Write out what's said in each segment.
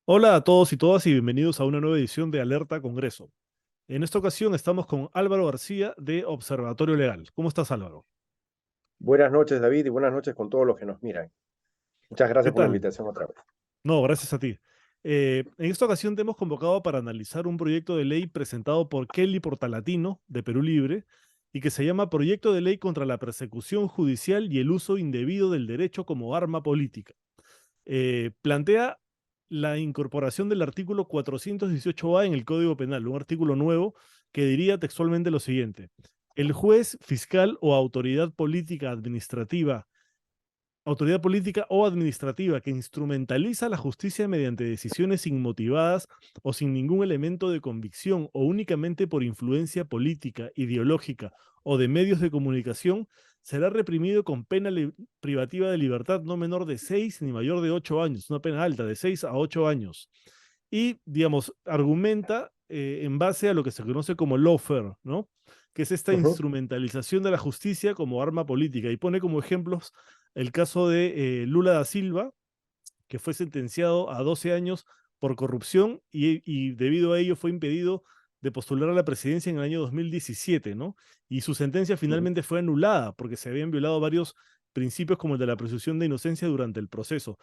Hola a todos y todas y bienvenidos a una nueva edición de Alerta Congreso. En esta ocasión estamos con Álvaro García de Observatorio Legal. ¿Cómo estás, Álvaro? Buenas noches, David, y buenas noches con todos los que nos miran. Muchas ¿Qué gracias por la tal? invitación otra vez. No, gracias a ti. En esta ocasión te hemos convocado para analizar un proyecto de ley presentado por Kelly Portalatino, de Perú Libre, y que se llama Proyecto de Ley contra la Persecución Judicial y el Uso Indebido del Derecho como Arma Política. Plantea la incorporación del artículo 418A en el Código Penal, un artículo nuevo que diría textualmente lo siguiente: el juez, fiscal o autoridad política o administrativa que instrumentaliza la justicia mediante decisiones inmotivadas o sin ningún elemento de convicción o únicamente por influencia política, ideológica o de medios de comunicación, será reprimido con pena privativa de libertad no menor de 6 ni mayor de 8 años, una pena alta de 6 a 8 años. Y, digamos, argumenta en base a lo que se conoce como lawfare, ¿no? Que es esta Ujú. instrumentalización de la justicia como arma política. Y pone como ejemplos el caso de Lula da Silva, que fue sentenciado a 12 años por corrupción y debido a ello fue impedido de postular a la presidencia en el año 2017, ¿no? Y su sentencia Ujú. finalmente fue anulada porque se habían violado varios principios como el de la presunción de inocencia durante el proceso.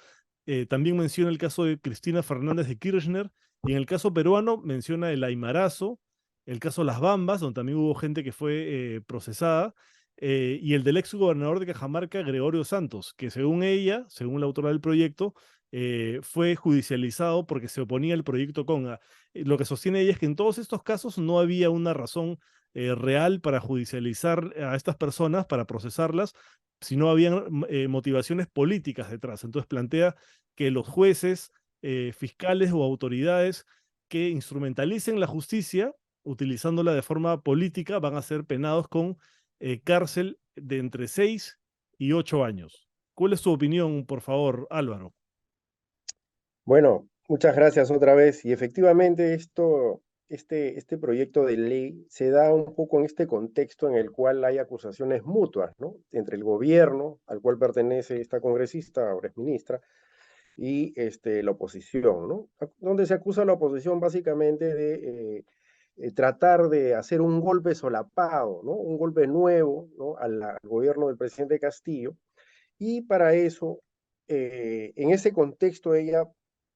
También menciona el caso de Cristina Fernández de Kirchner y en el caso peruano menciona el Aymarazo, el caso Las Bambas, donde también hubo gente que fue procesada, y el del ex gobernador de Cajamarca, Gregorio Santos, que según ella, según la autora del proyecto, fue judicializado porque se oponía al proyecto Conga. Lo que sostiene ella es que en todos estos casos no había una razón real para judicializar a estas personas, para procesarlas, sino habían motivaciones políticas detrás. Entonces plantea que los jueces, fiscales o autoridades que instrumentalicen la justicia utilizándola de forma política van a ser penados con cárcel de entre 6 y 8 años. ¿Cuál es tu opinión, por favor, Álvaro? Bueno, muchas gracias otra vez. Y efectivamente este proyecto de ley se da un poco en este contexto en el cual hay acusaciones mutuas, ¿no? Entre el gobierno al cual pertenece esta congresista, ahora es ministra, y la oposición, ¿no? Donde se acusa a la oposición básicamente de tratar de hacer un golpe solapado, ¿no? Un golpe nuevo, ¿no? Al gobierno del presidente Castillo. Y para eso, en ese contexto, ella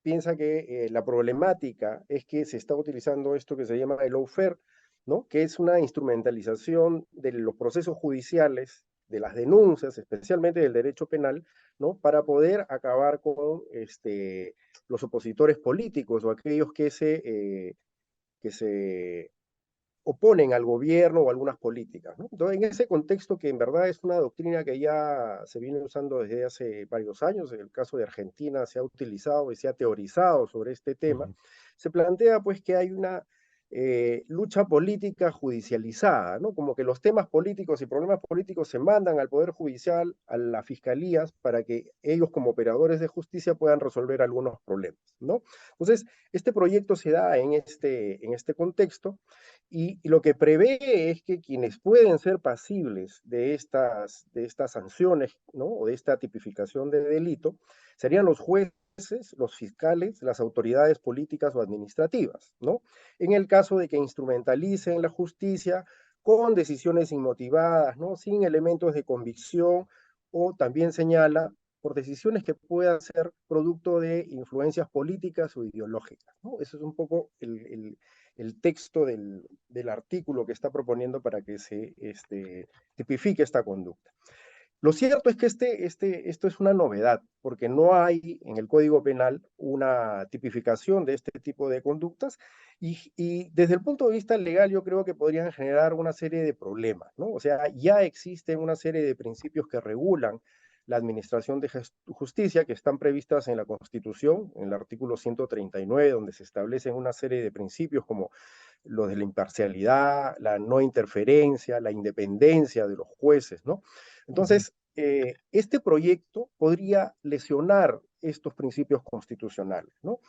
piensa que la problemática es que se está utilizando esto que se llama el lawfare, ¿no? Que es una instrumentalización de los procesos judiciales, de las denuncias, especialmente del derecho penal, ¿no? Para poder acabar con los opositores políticos o aquellos que se oponen al gobierno o algunas políticas, ¿no? Entonces, en ese contexto que en verdad es una doctrina que ya se viene usando desde hace varios años, en el caso de Argentina se ha utilizado y se ha teorizado sobre este tema, Ujú. se plantea pues que hay una lucha política judicializada, ¿no? Como que los temas políticos y problemas políticos se mandan al Poder Judicial, a las fiscalías, para que ellos como operadores de justicia puedan resolver algunos problemas, ¿no? Entonces, este proyecto se da en este contexto y lo que prevé es que quienes pueden ser pasibles de estas sanciones, ¿no? O de esta tipificación de delito, serían los jueces, los fiscales, las autoridades políticas o administrativas, ¿no? En el caso de que instrumentalicen la justicia con decisiones inmotivadas, ¿no? Sin elementos de convicción, o también señala por decisiones que puedan ser producto de influencias políticas o ideológicas, ¿no? Eso es un poco el texto del artículo que está proponiendo para que se tipifique esta conducta. Lo cierto es que esto es una novedad, porque no hay en el Código Penal una tipificación de este tipo de conductas y desde el punto de vista legal yo creo que podrían generar una serie de problemas, ¿no? O sea, ya existen una serie de principios que regulan la administración de justicia que están previstas en la Constitución, en el artículo 139, donde se establecen una serie de principios como los de la imparcialidad, la no interferencia, la independencia de los jueces, ¿no? Ujú. Entonces, este proyecto podría lesionar estos principios constitucionales, ¿no?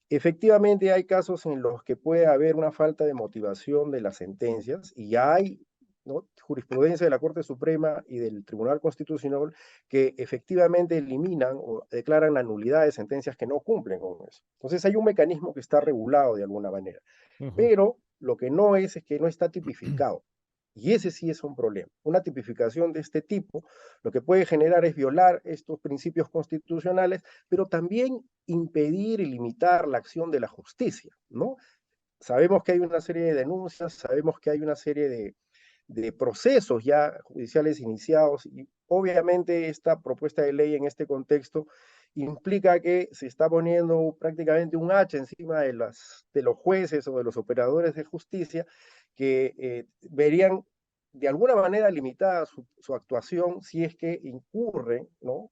Efectivamente, hay casos en los que puede haber una falta de motivación de las sentencias y hay ¿no? Jurisprudencia de la Corte Suprema y del Tribunal Constitucional que efectivamente eliminan o declaran la nulidad de sentencias que no cumplen con eso. Entonces hay un mecanismo que está regulado de alguna manera, Ujú. pero lo que no es que no está tipificado. Y ese sí es un problema. Una tipificación de este tipo lo que puede generar es violar estos principios constitucionales, pero también impedir y limitar la acción de la justicia, ¿no? Sabemos que hay una serie de denuncias, sabemos que hay una serie de procesos ya judiciales iniciados y obviamente esta propuesta de ley en este contexto implica que se está poniendo prácticamente un hacha encima de los jueces o de los operadores de justicia que verían de alguna manera limitada su actuación si es que incurren, ¿no?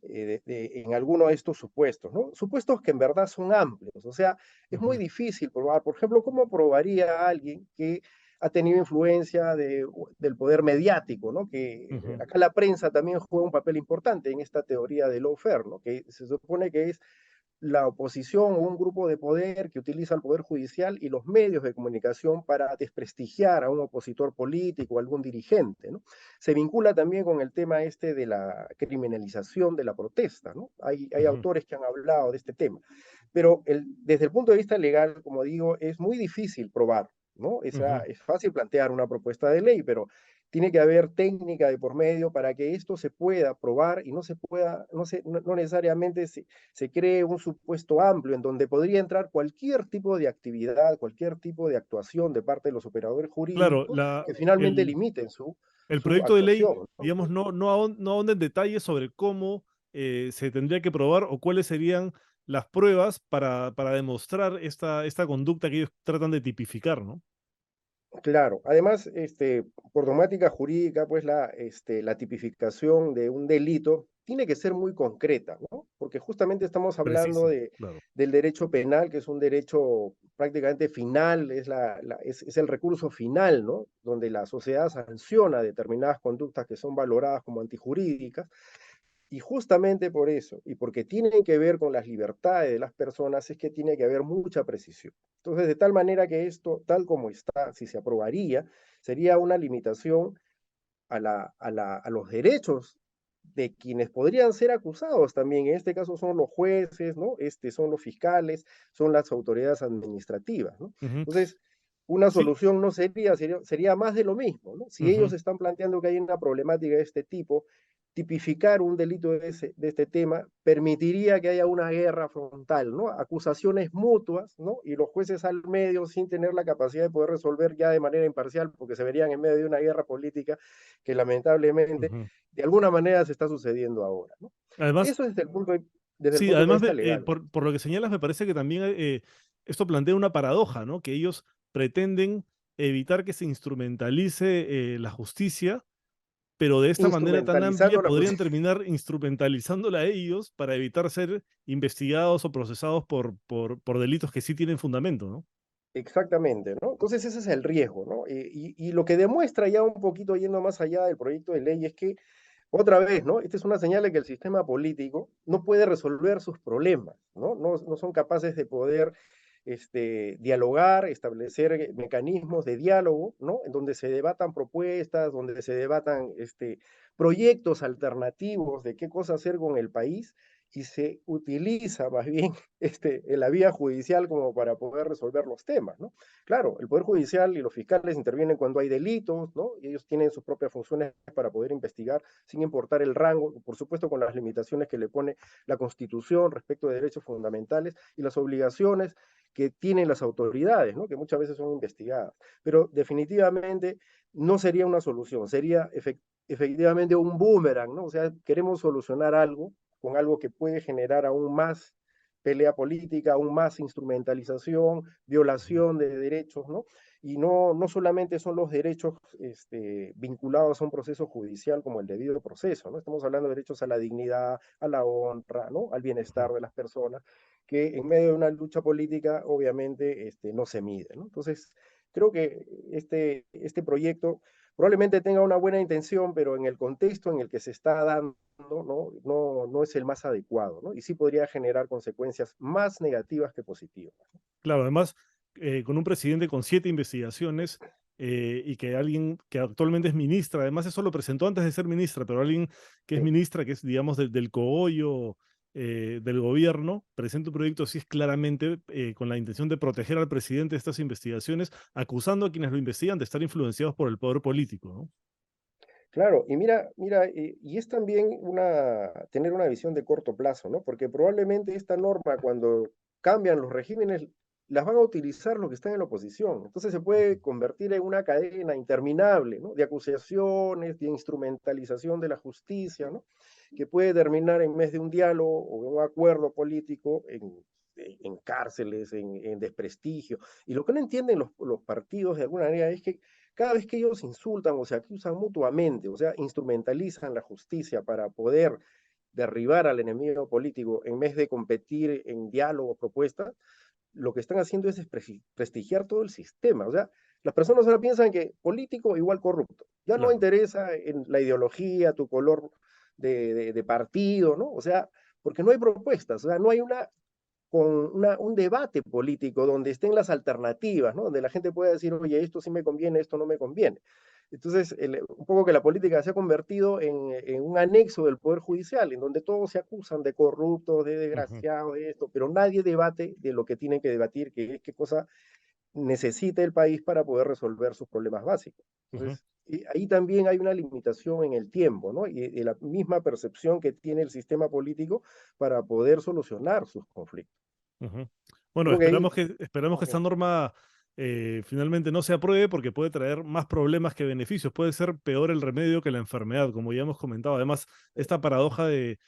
En alguno de estos supuestos, ¿no? Supuestos que en verdad son amplios, o sea, es muy Ujú. difícil probar, por ejemplo, ¿cómo probaría alguien que ha tenido influencia del poder mediático, ¿no? Que Ujú. acá la prensa también juega un papel importante en esta teoría de lawfare, ¿no? Que se supone que es la oposición o un grupo de poder que utiliza el poder judicial y los medios de comunicación para desprestigiar a un opositor político o algún dirigente, ¿no? Se vincula también con el tema este de la criminalización de la protesta, ¿no? Hay Ujú. autores que han hablado de este tema, pero desde el punto de vista legal, como digo, es muy difícil probar, ¿no? Ujú. Es fácil plantear una propuesta de ley, pero tiene que haber técnica de por medio para que esto se pueda probar y no se pueda, no necesariamente se cree un supuesto amplio en donde podría entrar cualquier tipo de actividad, cualquier tipo de actuación de parte de los operadores Claro, jurídicos que finalmente el, limiten el su proyecto de ley, actuación, ¿no? digamos, no ahonda en detalles sobre cómo se tendría que probar o cuáles serían las pruebas para demostrar esta conducta que ellos tratan de tipificar, ¿no? Claro, además, por dogmática jurídica, pues la tipificación de un delito tiene que ser muy concreta, ¿no? Porque justamente estamos hablando Precisa, claro. del derecho penal, que es un derecho prácticamente final, es el recurso final, ¿no? Donde la sociedad sanciona determinadas conductas que son valoradas como antijurídicas. Y justamente por eso, y porque tienen que ver con las libertades de las personas, es que tiene que haber mucha precisión. Entonces, de tal manera que esto, tal como está, si se aprobaría, sería una limitación a los derechos de quienes podrían ser acusados también. En este caso son los jueces, ¿no? Son los fiscales, son las autoridades administrativas, ¿no? Ujú. Entonces, una Sí. solución no sería más de lo mismo, ¿no? Si ellos Ujú. están planteando que hay una problemática de este tipo, tipificar un delito de este tema permitiría que haya una guerra frontal, ¿no? Acusaciones mutuas, ¿no? Y los jueces al medio sin tener la capacidad de poder resolver ya de manera imparcial, porque se verían en medio de una guerra política que lamentablemente Ujú. de alguna manera se está sucediendo ahora, ¿no? Además, Eso desde el sí, punto de además vista legal. por lo que señalas, me parece que también esto plantea una paradoja, ¿no? Que ellos pretenden evitar que se instrumentalice la justicia, pero de esta manera tan amplia Instrumentalizando la podrían justicia. terminar instrumentalizándola a ellos para evitar ser investigados o procesados por delitos que sí tienen fundamento, ¿no? Exactamente, ¿no? Entonces ese es el riesgo, ¿no? Y lo que demuestra ya un poquito yendo más allá del proyecto de ley es que, otra vez, ¿no? Esta es una señal de que el sistema político no puede resolver sus problemas, ¿no? No son capaces de poder dialogar, establecer mecanismos de diálogo, ¿no? En donde se debatan propuestas, donde se debatan proyectos alternativos de qué cosa hacer con el país y se utiliza más bien la vía judicial como para poder resolver los temas, ¿no? Claro, el Poder Judicial y los fiscales intervienen cuando hay delitos, ¿no? Y ellos tienen sus propias funciones para poder investigar sin importar el rango, por supuesto con las limitaciones que le pone la Constitución respecto de derechos fundamentales y las obligaciones que tienen las autoridades, ¿no? Que muchas veces son investigadas. Pero definitivamente no sería una solución, sería efectivamente un boomerang, ¿no? O sea, queremos solucionar algo con algo que puede generar aún más pelea política, aún más instrumentalización, Ujú. violación de derechos, ¿no? Y no solamente son los derechos vinculados a un proceso judicial como el debido proceso, ¿no? Estamos hablando de derechos a la dignidad, a la honra, ¿no? Al bienestar Ujú. de las personas, que en medio de una lucha política obviamente no se mide, ¿no? Entonces, creo que este proyecto probablemente tenga una buena intención, pero en el contexto en el que se está dando, no es el más adecuado, ¿no? Y sí podría generar consecuencias más negativas que positivas. Claro, además, con un presidente con 7 investigaciones, y que alguien que actualmente es ministra, además eso lo presentó antes de ser ministra, pero alguien que es Sí. ministra, que es, digamos, del cogollo del gobierno, presenta un proyecto así es claramente con la intención de proteger al presidente de estas investigaciones, acusando a quienes lo investigan de estar influenciados por el poder político, ¿no? Claro, y mira, y es también tener una visión de corto plazo, ¿no? Porque probablemente esta norma, cuando cambian los regímenes, las van a utilizar los que están en la oposición. Entonces se Ujú, puede convertir en una cadena interminable, ¿no? De acusaciones, de instrumentalización de la justicia, ¿no? Que puede terminar en vez de un diálogo o un acuerdo político en cárceles, en desprestigio. Y lo que no entienden los partidos de alguna manera es que cada vez que ellos insultan o se acusan mutuamente, o sea, instrumentalizan la justicia para poder derribar al enemigo político en vez de competir en diálogos, propuestas, lo que están haciendo es desprestigiar todo el sistema. O sea, las personas ahora piensan que político igual corrupto. Ya no claro. interesa en la ideología, tu color de partido, ¿no? O sea, porque no hay propuestas, o sea, no hay un debate político donde estén las alternativas, ¿no? Donde la gente pueda decir, oye, esto sí me conviene, esto no me conviene. Entonces, un poco que la política se ha convertido en un anexo del Poder Judicial, en donde todos se acusan de corruptos, de Ujú, desgraciados, de esto, pero nadie debate de lo que tienen que debatir, que es qué cosa necesita el país para poder resolver sus problemas básicos. ujú, Entonces, y ahí también hay una limitación en el tiempo, ¿no? Y la misma percepción que tiene el sistema político para poder solucionar sus conflictos. ujú. Bueno, Creo que ahí, esperamos que esta norma finalmente no se apruebe porque puede traer más problemas que beneficios. Puede ser peor el remedio que la enfermedad, como ya hemos comentado. Además, esta paradoja de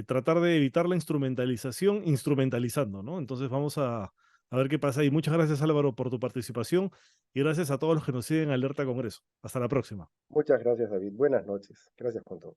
tratar de evitar la instrumentalización instrumentalizando, ¿no? Entonces vamos a ver qué pasa. Y muchas gracias, Álvaro, por tu participación y gracias a todos los que nos siguen en Alerta Congreso. Hasta la próxima. muchas gracias, David. Buenas noches. Gracias por todo.